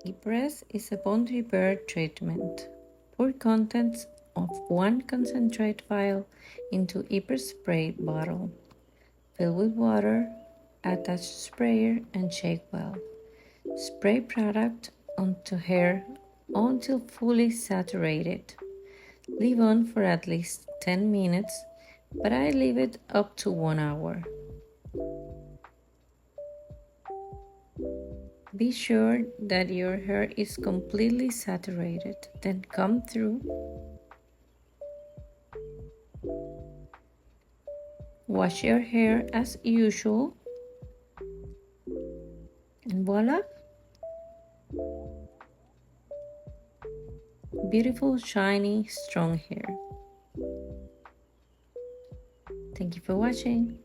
ePress is a bond repair treatment. Pour contents of one concentrate vial into ePress spray bottle. Fill with water, attach sprayer and shake well. Spray product onto hair until fully saturated. Leave on for at least 10 minutes, but I leave it up to 1 hour. Be sure that your hair is completely saturated, then comb through. Wash your hair as usual, and voila! Beautiful, shiny, strong hair. Thank you for watching.